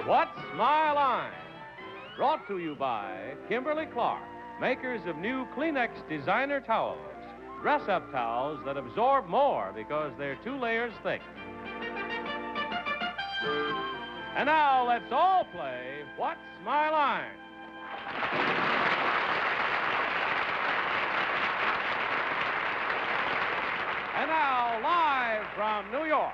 What's My Line? Brought to you by Kimberly-Clark, makers of new Kleenex designer towels. Dress-up towels that absorb more because they're 2 layers thick. And now let's all play What's My Line? And now, live from New York,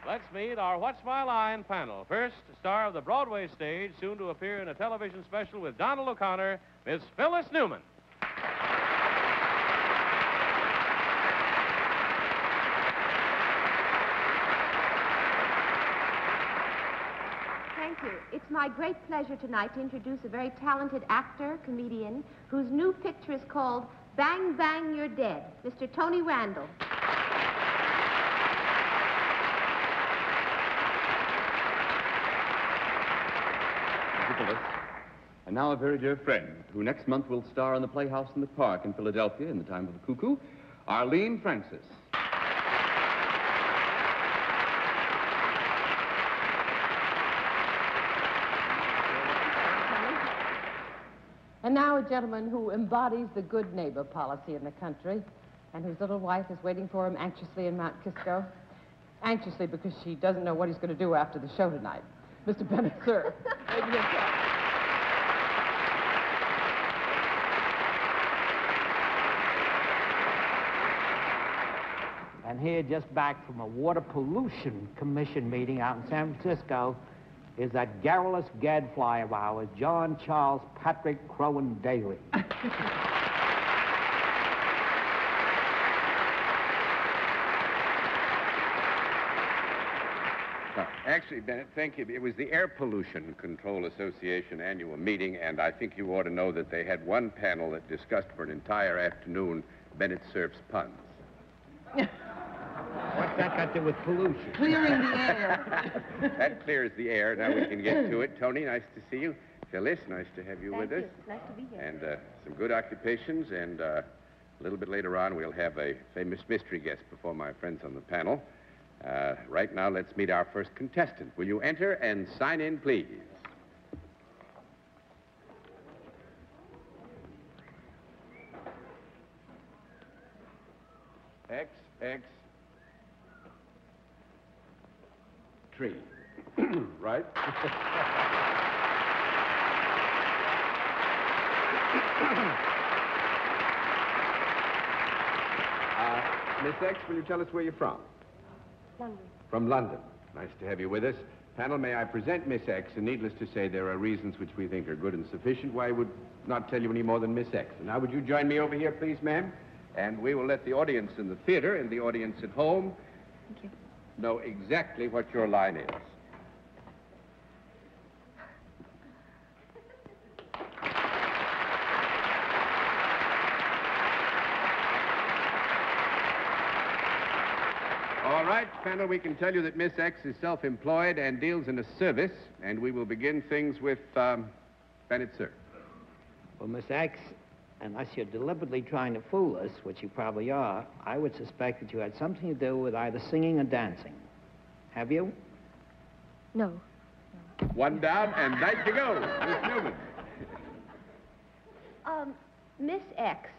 let's meet our What's My Line panel. First, star of the Broadway stage, soon to appear in a television special with Donald O'Connor, Miss Phyllis Newman. Thank you. It's my great pleasure tonight to introduce a very talented actor, comedian, whose new picture is called Bang Bang You're Dead, Mr. Tony Randall. And now a very dear friend, who next month will star in the Playhouse in the Park in Philadelphia in the Time of the Cuckoo, Arlene Francis. And now a gentleman who embodies the good neighbor policy in the country and whose little wife is waiting for him anxiously in Mount Kisco. Anxiously because she doesn't know what he's going to do after the show tonight. Mr. Bennett, sir. And here, just back from a Water Pollution Commission meeting out in San Francisco, is that garrulous gadfly of ours, John Charles Patrick Crowan Daly. Actually, Bennett, thank you. It was the Air Pollution Control Association annual meeting, and I think you ought to know that they had one panel that discussed for an entire afternoon Bennett Cerf's puns. What's that got to do with pollution? Clearing the air. That clears the air. Now we can get to it. Tony, nice to see you. Phyllis, nice to have you with us. Nice to be here. And some good occupations, and a little bit later on we'll have a famous mystery guest before my friends on the panel. Right now, let's meet our first contestant. Will you enter and sign in, please? XX tree. Right? Miss X, will you tell us where you're from? London. From London. Nice to have you with us. Panel, may I present Miss X, and needless to say, there are reasons which we think are good and sufficient why I would not tell you any more than Miss X. And now, would you join me over here, please, ma'am? And we will let the audience in the theater and the audience at home know exactly what your line is. All right, panel, we can tell you that Miss X is self-employed and deals in a service, and we will begin things with Bennett Cerf. Well, Miss X, unless you're deliberately trying to fool us, which you probably are, I would suspect that you had something to do with either singing or dancing. Have you? No. One down, and night to go. Miss Newman. Miss X,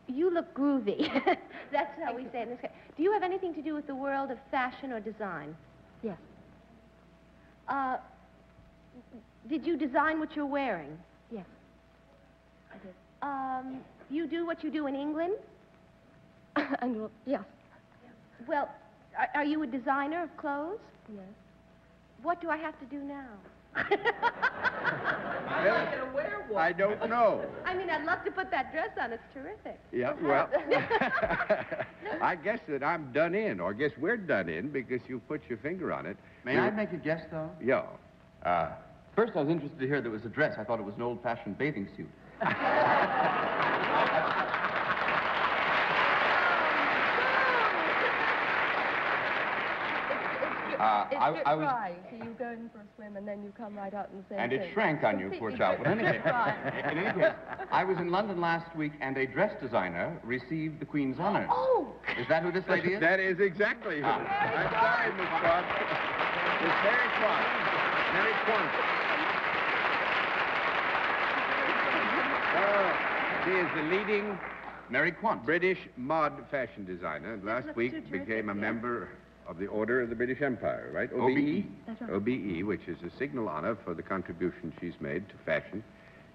you look groovy. That's how we say it in this case. Do you have anything to do with the world of fashion or design? Yes. Did you design what you're wearing? Yes. I did. You do what you do in England? Yes. Well, are you a designer of clothes? Yes. What do I have to do now? I don't know. I mean, I'd love to put that dress on. It's terrific. Yeah, well, I guess that I'm done in, or I guess we're done in, because you put your finger on it. May I make a guess, though? Yeah. First, I was interested to hear that it was a dress. I thought it was an old-fashioned bathing suit. I was dry, so you go in for a swim and then you come right out and say. And it shrank on you, poor child. But in any case, I was in London last week, and a dress designer received the Queen's honors. Oh! Is that who this lady is? That is exactly who. I'm sorry, Miss Scott. Miss Mary Quant. Mary Quant. She is the leading Mary Quant. British mod fashion designer, and last week became a member of the Order of the British Empire, right? OBE? That's right. OBE, which is a signal honor for the contribution she's made to fashion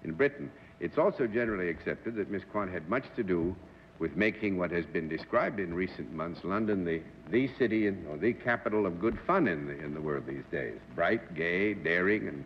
in Britain. It's also generally accepted that Miss Quant had much to do with making what has been described in recent months London the city or the capital of good fun in the world these days. Bright, gay, daring, and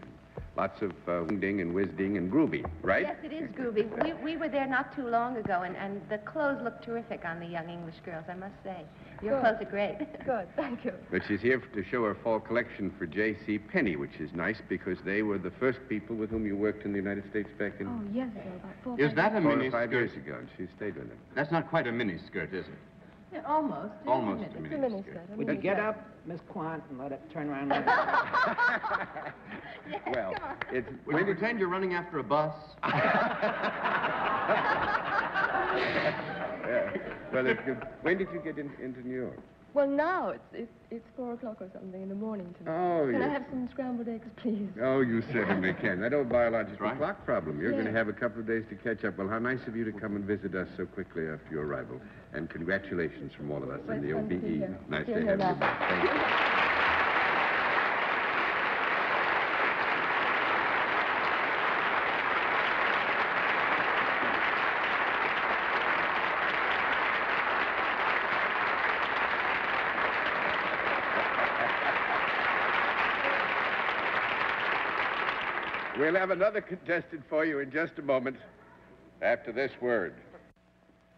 lots of ding and whiz-ding and groovy, right? Yes, it is groovy. We were there not too long ago, and the clothes look terrific on the young English girls, I must say. Your clothes are great. Good, thank you. But she's here to show her fall collection for J.C. Penney, which is nice because they were the first people with whom you worked in the United States back in... Oh, years ago, about 4 Is that a 4 mini or 5 skirt? years ago, and she stayed with them. That's not quite a mini skirt, is it? Yeah, almost. Almost isn't a it? It's a mini mini skirt. skirt. Would you get up, Miss Quant, and let it turn around? Well, it's... Would you pretend you're running after a bus? Yeah. Well, when did you get into New York? Well, now it's 4 o'clock or something in the morning tonight. Oh, Can I yes. have some scrambled eggs, please? Oh, you certainly can. That old biological right. clock problem. You're Yeah. going to have a couple of days to catch up. Well, how nice of you to come and visit us so quickly after your arrival. And congratulations from all of us Well, in the it's fun to be OBE. here. Nice Here, to here, have you now. back. Thank you. We'll have another contestant for you in just a moment after this word.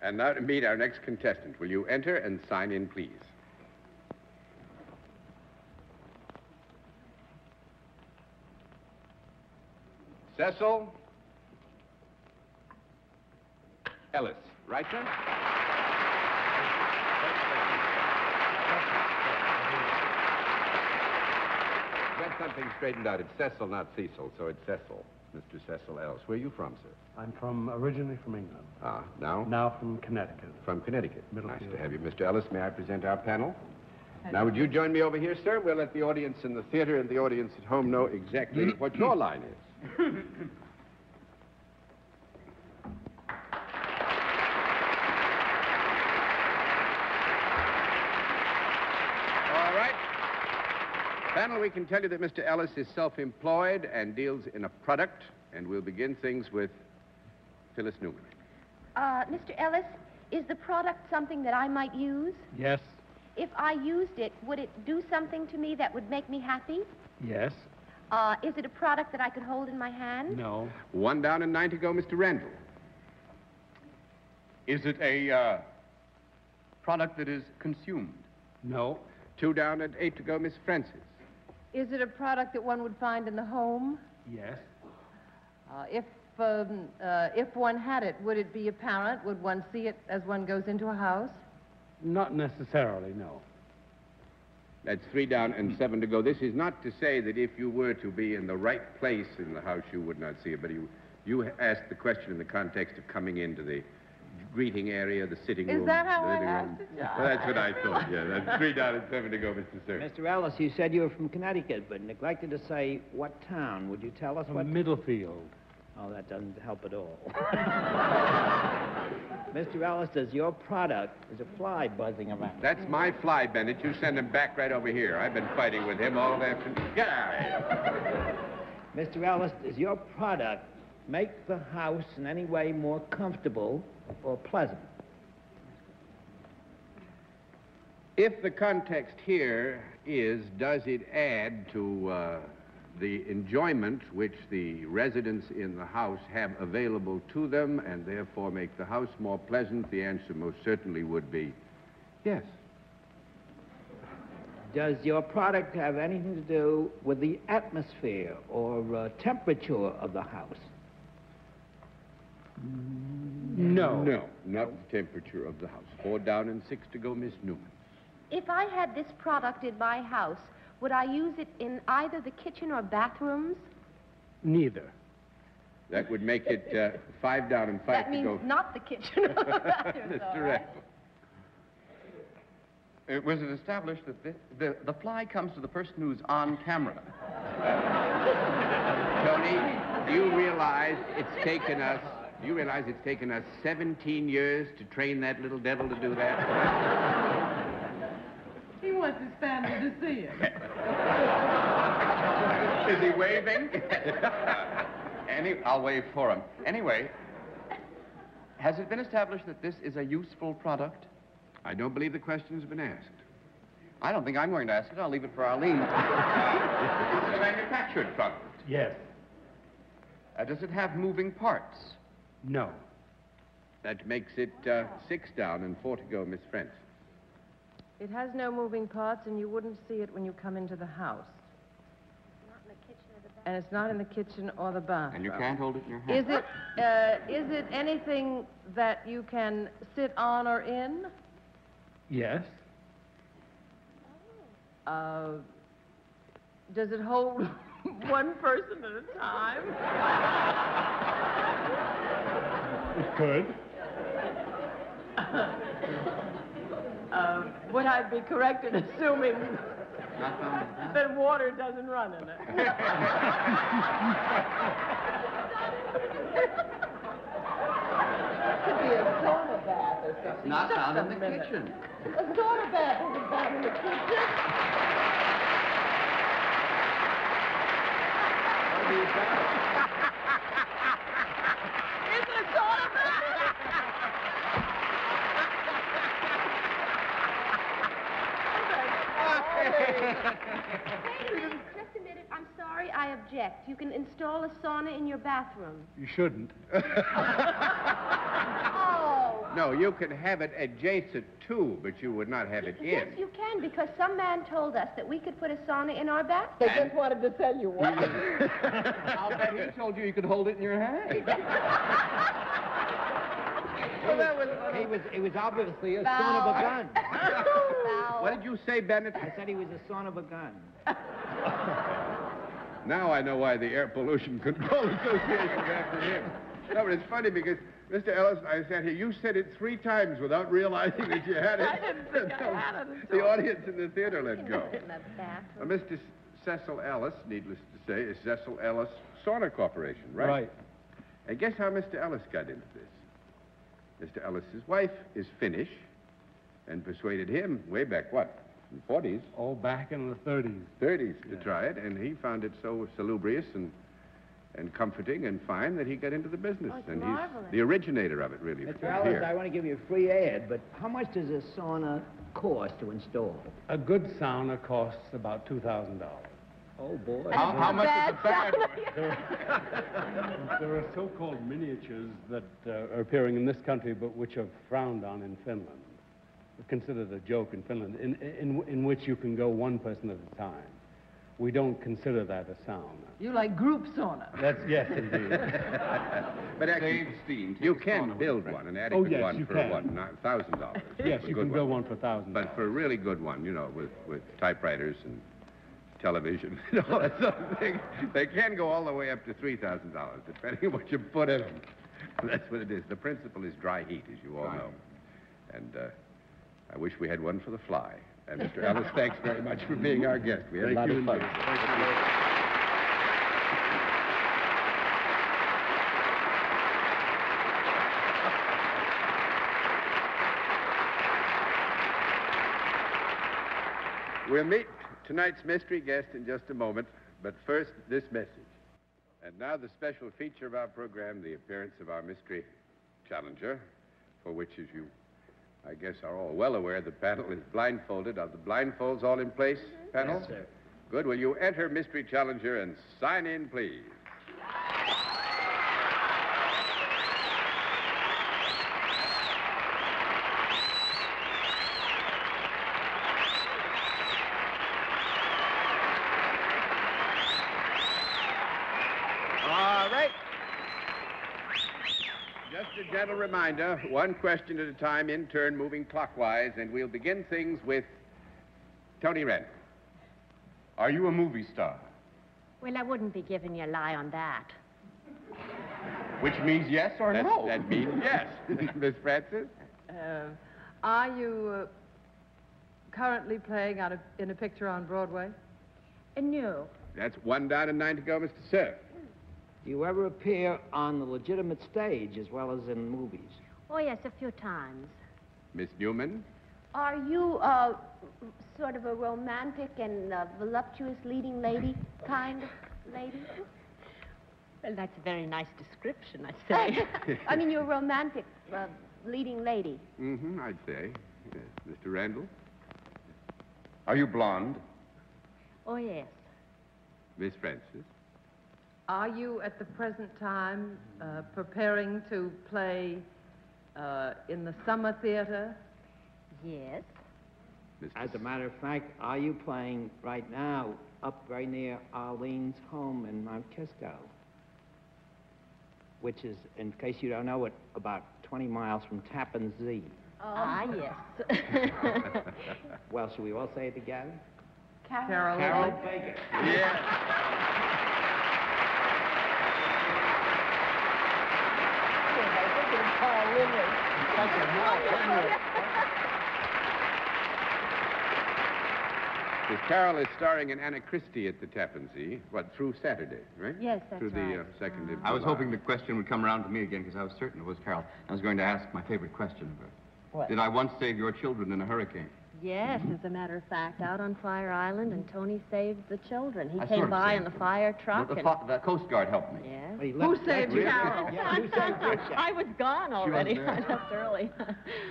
And now to meet our next contestant. Will you enter and sign in, please? Cecil Ellis. Right, sir? Get something straightened out. It's Cecil, not Cecil, so it's Cecil. Mr. Cecil Ellis. Where are you from, sir? I'm originally from England. Ah, now? Now from Connecticut. From Connecticut. Middlefield. Nice to have you. Mr. Ellis, may I present our panel? Now, would you join me over here, sir? We'll let the audience in the theater and the audience at home know exactly what your line is. All right. Panel, we can tell you that Mr. Ellis is self-employed and deals in a product, and we'll begin things with Phyllis Newman. Mr. Ellis, is the product something that I might use? Yes, If I used it, would it do something to me that would make me happy? yes, Is it a product that I could hold in my hand? no, One down and 9 to go, Mr. Randall. Is it a product that is consumed? no, 2 down and 8 to go, Miss Francis. Is it a product that one would find in the home? yes, If one had it, would it be apparent? Would one see it as one goes into a house? not necessarily, no. That's 3 down and 7 to go. This is not to say that if you were to be in the right place in the house, you would not see it, but you asked the question in the context of coming into the greeting area, the sitting room. Is that how the I living room. asked it, John? Well, that's what I thought, yeah. That's 3 down and 7 to go, Mr. Sir. Mr. Ellis, you said you were from Connecticut, but neglected to say what town. Would you tell us what? From Middlefield. Oh, that doesn't help at all. Mr. Ellis, does your product, is a fly buzzing around? That's my fly, Bennett. You send him back right over here. I've been fighting with him all afternoon. Get out of here. Mr. Ellis, does your product make the house in any way more comfortable or pleasant? If the context here is, does it add to the enjoyment which the residents in the house have available to them and therefore make the house more pleasant, the answer most certainly would be yes. Does your product have anything to do with the atmosphere or temperature of the house? No. No, not the temperature of the house. 4 down and 6 to go, Miss Newman. If I had this product in my house, would I use it in either the kitchen or bathrooms? Neither. That would make it 5 down and 5 That to means go. not the kitchen or the bathrooms, all Mr. right. Randall. Was it established that the fly comes to the person who's on camera? Tony, do you realize it's taken us 17 years to train that little devil to do that? He wants his family to see him. Is he waving? I'll wave for him. Anyway, has it been established that this is a useful product? I don't believe the question's been asked. I don't think I'm going to ask it. I'll leave it for Arlene. It's a manufactured product. Yes. Does it have moving parts? No. That makes it 6 down and 4 to go, Miss Francis. It has no moving parts, and you wouldn't see it when you come into the house. And it's not in the kitchen or the bathroom. And you can't hold it in your hand. Is it anything that you can sit on or in? Yes. Does it hold one person at a time? It could. Would I be correct in assuming that water doesn't run in it? Could be a sauna bath or something. Not found in the kitchen. A sauna bath isn't found in the kitchen. It's a sauna bath. Wait, just a minute. I'm sorry. I object. You can install a sauna in your bathroom. You shouldn't. Oh. No, you can have it adjacent to, but you would not have it in. Yes, you can, because some man told us that we could put a sauna in our bathroom. They just wanted to tell you what. I'll bet he told you could hold it in your hand. It was obviously a son of a gun. What did you say, Bennett? I said he was a son of a gun. Now I know why the Air Pollution Control Association is after him. No, but it's funny because, Mr. Ellis, I sat here. You said it 3 times without realizing that you had it. I didn't think I had it at The all. audience in the theater let go. In the bathroom. Mr. Cecil Ellis, needless to say, is Cecil Ellis Sauna Corporation, right? Right. And guess how Mr. Ellis got into this? Mr. Ellis's wife is Finnish and persuaded him way back, what, in the 40s? Oh, back in the 30s. 30s to try it, and he found it so salubrious and comforting and fine that he got into the business. Oh, it's and marvelous. he's the originator of it, really. Mr. from Ellis, here. I want to give you a free ad, but how much does a sauna cost to install? A good sauna costs about $2,000. Oh, boy. How much is the bad one? There are so-called miniatures that are appearing in this country, but which are frowned on in Finland. Considered a joke in Finland, in which you can go one person at a time. We don't consider that a sauna. You like group sauna? Yes, indeed. But actually, steam. you can build one, an adequate yes, one you for can. what, $1,000? Yes, A you good can build one for $1,000. But for a really good one, you know, with typewriters and television and all that sort of thing, they can go all the way up to $3,000, depending on what you put in them. That's what it is. The principle is dry heat, as you all know. And I wish we had one for the fly. And Mr. Ellis, thanks very much for being our guest. We had a lot of fun. We'll meet tonight's mystery guest in just a moment, but first, this message. And now the special feature of our program, the appearance of our mystery challenger, for which, as you, I guess, are all well aware, the panel is blindfolded. Are the blindfolds all in place, panel? Yes, sir. Good. Will you enter mystery challenger and sign in, please? All right. Just a gentle reminder, one question at a time, in turn, moving clockwise, and we'll begin things with Tony Wren. Are you a movie star? Well, I wouldn't be giving you a lie on that. Which means yes or no? That means yes. Miss Francis? Are you currently playing in a picture on Broadway? No. That's one down and 9 to go, Mr. Cerf. Do you ever appear on the legitimate stage as well as in movies? Oh, yes, a few times. Miss Newman? Are you, sort of a romantic and voluptuous leading lady kind of lady? Well, that's a very nice description, I'd say. I mean, you're a romantic leading lady. Mm-hmm, I'd say. Yes. Mr. Randall? Are you blonde? Oh, yes. Miss Francis? Are you, at the present time, preparing to play in the Summer Theater? Yes. As a matter of fact, are you playing right now up very near Arlene's home in Mount Kisco? Which is, in case you don't know it, about 20 miles from Tappan Zee. Ah, yes. Well, shall we all say it together? Carol. Carol Baker. Miss Carol is starring in Anna Christie at the Tappan Zee, through Saturday, right? Yes, that's through right. the second of I was July. hoping the question would come around to me again because I was certain it was Carol. I was going to ask my favorite question of her. What? Did I once save your children in a hurricane? Yes, as a matter of fact, out on Fire Island, and Tony saved the children. He I came sort of by saved in the them. fire truck. The Coast Guard helped me. Yes. Well, he Who left saved Really? Carol? Yeah, who saved you? I was gone already. there. I left early.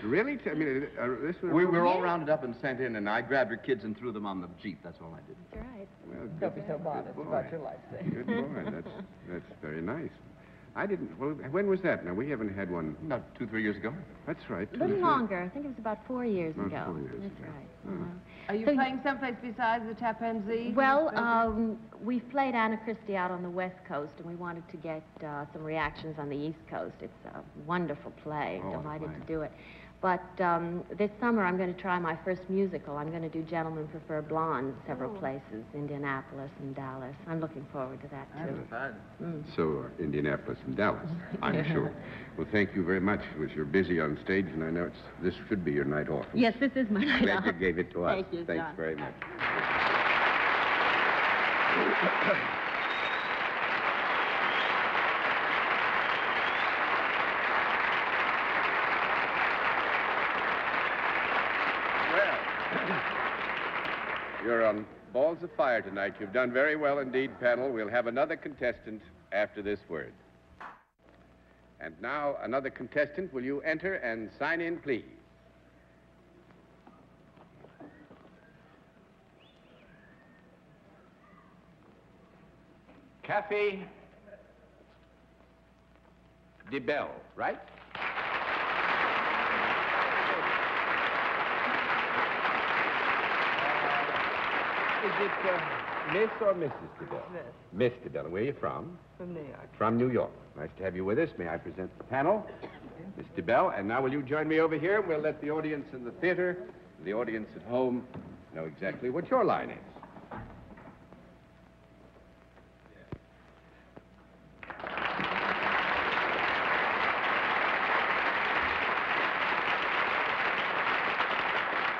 Really? I mean, this was... We were all rounded up and sent in, and I grabbed your kids and threw them on the Jeep. That's all I did. That's right. Well, Don't be so modest about your life, say. Good boy. That's very nice. I didn't... Well, when was that? Now, we haven't had one... About 2-3 years ago. That's right. A little longer. I think it was about 4 years About ago. 4 years That's ago. right. Are you So playing someplace besides the Tappan Zee? Well, we've played Anna Christie out on the West Coast, and we wanted to get some reactions on the East Coast. It's a wonderful play. Oh, Delighted fine. to do it. But this summer, I'm going to try my first musical. I'm going to do Gentlemen Prefer Blondes several places, Indianapolis and Dallas. I'm looking forward to that, too. So, Indianapolis and Dallas, I'm sure. Well, thank you very much. You're busy on stage, and I know this should be your night off. Yes, this is my night Glad off. you gave it to us. Thank you, Thanks John. very much. Well, you're on balls of fire tonight. You've done very well indeed, panel. We'll have another contestant after this word. And now, another contestant. Will you enter and sign in, please? Cafe de Belle, right? Is it Miss or Mrs. DeBelle? Miss DeBelle. Where are you from? From New York. From New York. Nice to have you with us. May I present the panel? Miss DeBelle, and now will you join me over here? We'll let the audience in the theater, the audience at home, know exactly what your line is.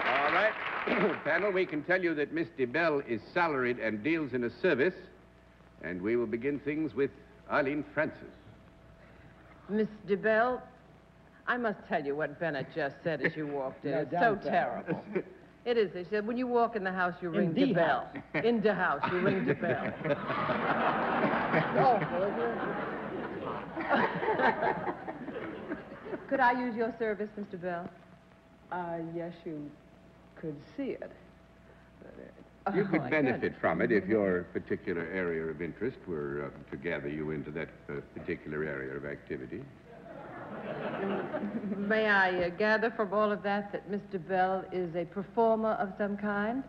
All right. Panel, we can tell you that Miss DeBelle is salaried and deals in a service, and we will begin things with Arlene Francis. Miss DeBelle, I must tell you what Bennett just said as you walked in. It's so terrible. It is. He said, when you walk in the house, you ring the bell. In the house, you ring the bell. Awful, isn't it? Could I use your service, Mr. Bell? Yes, you could see it. You could benefit from it if your particular area of interest were to gather you into that particular area of activity. May I gather from all of that Mr. Bell is a performer of some kind?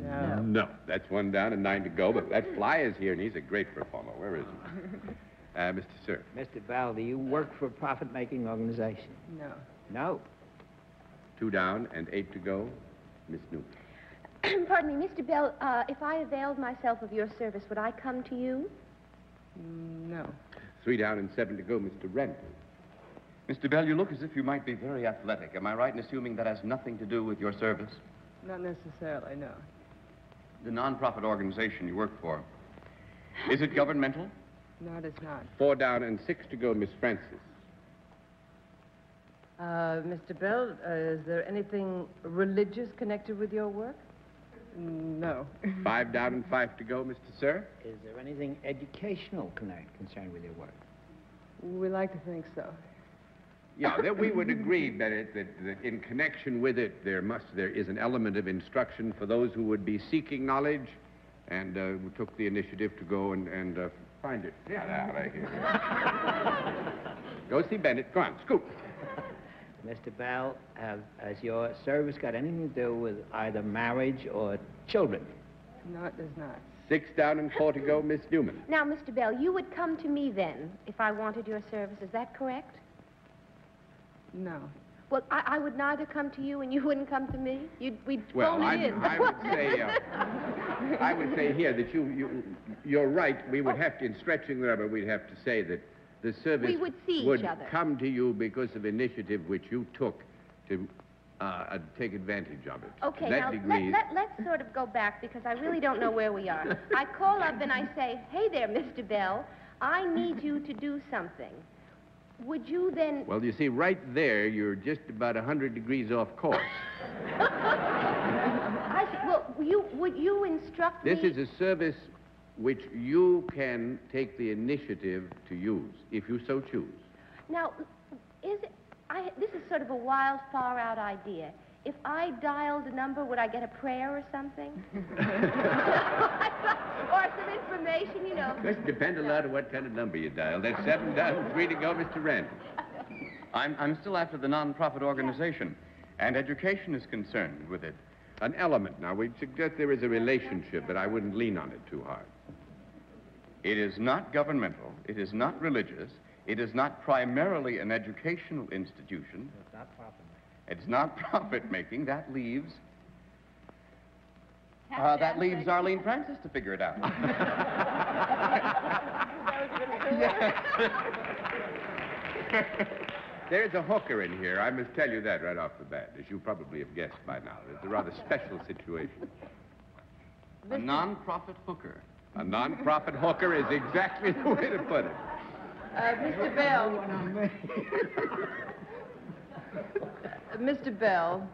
No. No. That's one down and 9 to go, but that fly is here, and he's a great performer. Where is he? Mr. Sir. Mr. Bell, do you work for a profit-making organization? No. No. 2 down and 8 to go. Miss Newton. Pardon me, Mr. Bell, if I availed myself of your service, would I come to you? No. 3 down and 7 to go. Mr. Renton. Mr. Bell, you look as if you might be very athletic. Am I right in assuming that has nothing to do with your service? Not necessarily, no. The non-profit organization you work for, is it governmental? No, it is not. 4 down and 6 to go, Miss Francis. Mr. Bell, is there anything religious connected with your work? No. 5 down and 5 to go, Mr. Sir. Is there anything educational concerned with your work? We like to think so. Yeah, that we would agree, Bennett, that in connection with it, there is an element of instruction for those who would be seeking knowledge, and we took the initiative to go and find it. Yeah, right here. Go see Bennett. Go on, scoot. Mr. Bell, has your service got anything to do with either marriage or children? No, it does not. 6 down and 4 to go, Miss Newman. Now, Mr. Bell, you would come to me then if I wanted your service. Is that correct? No. Well, I would neither come to you and you wouldn't come to me. We'd Well, phone it in. I would say here that you're right. We would have to, in stretching the rubber, we'd have to say that the service We would see each other. come to you because of initiative which you took to take advantage of it. Okay, That now degree- let's sort of go back because I really don't know where we are. I call up and I say, hey there, Mr. Bell, I need you to do something. Would you then... Well, you see, right there, you're just about 100 degrees off course. I see. Well, would you instruct me... This is a service which you can take the initiative to use, if you so choose. Now, this is sort of a wild, far-out idea. If I dialed a number, would I get a prayer or something? Or some information, you know. Must depend a lot on what kind of number you dial. That's 7 down, 3 to go, Mr. Randall. I'm still after the non-profit organization, and education is concerned with it. An element. Now, we'd suggest there is a relationship, but I wouldn't lean on it too hard. It is not governmental. It is not religious. It is not primarily an educational institution. It's not profit. It's not profit-making. That leaves Arlene Francis to figure it out. There's a hooker in here. I must tell you that right off the bat, as you probably have guessed by now. It's a rather special situation. A non-profit hooker. A non-profit hooker is exactly the way to put it. Mr. Bell. Mr. Bell,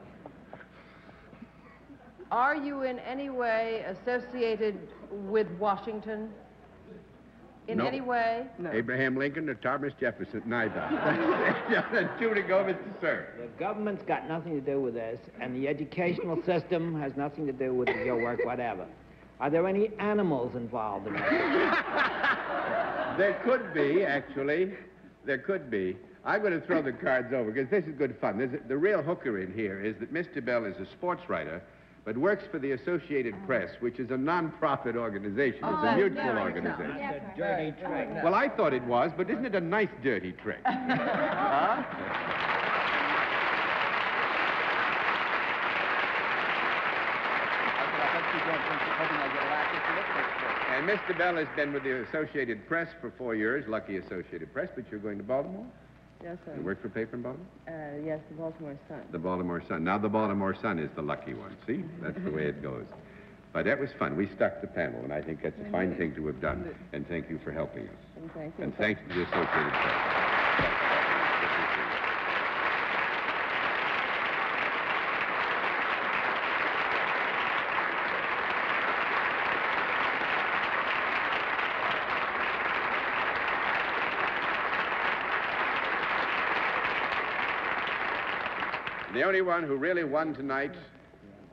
are you in any way associated with Washington? In No. any way? No. Abraham Lincoln or Thomas Jefferson? Neither. 2 to go, Mr. Sir. The government's got nothing to do with this, and the educational system has nothing to do with your work, whatever. Are there any animals involved in this? There could be, actually. There could be. I'm going to throw the cards over, because this is good fun. The real hooker in here is that Mr. Bell is a sports writer, but works for the Associated Press, which is a non-profit organization. It's a mutual organization. It's a dirty trick. Well, I thought it was, but isn't it a nice dirty trick? Huh? And Mr. Bell has been with the Associated Press for 4 years, lucky Associated Press, but you're going to Baltimore? Yes, sir. You work for a paper in Baltimore? Yes, the Baltimore Sun. The Baltimore Sun. Now the Baltimore Sun is the lucky one. See? That's the way it goes. But that was fun. We stuck the panel, and I think that's a fine thing to have done. And thank you for helping us. And thank you. And thanks to the Associated Press. The only one who really won tonight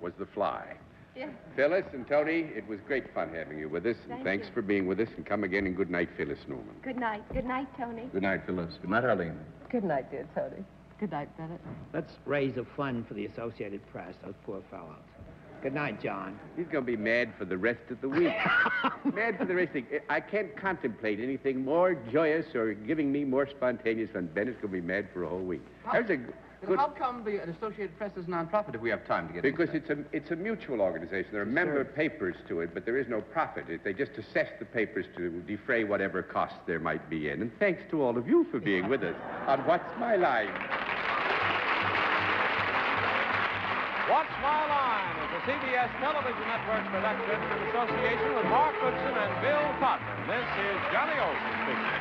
was the fly. Yeah. Phyllis and Tony, it was great fun having you with us. And thanks for being with us. And come again, and good night, Phyllis Newman. Good night. Good night, Tony. Good night, Phyllis. Good night, Arlene. Good night, dear Tony. Good night, Bennett. Let's raise a fund for the Associated Press, those poor fellows. Good night, John. He's going to be mad for the rest of the week. Mad for the rest of the week. I can't contemplate anything more joyous or giving me more spontaneous fun. Bennett's going to be mad for a whole week. That was a good... How come the Associated Press is non-profit if we have time to get Because into that? it's a mutual organization. There are member papers to it, but there is no profit. They just assess the papers to defray whatever costs there might be in. And thanks to all of you for being with us on What's My Line. What's My Line is a CBS Television Network production in association with Mark Goodson and Bill Cotton. This is Johnny Olson speaking.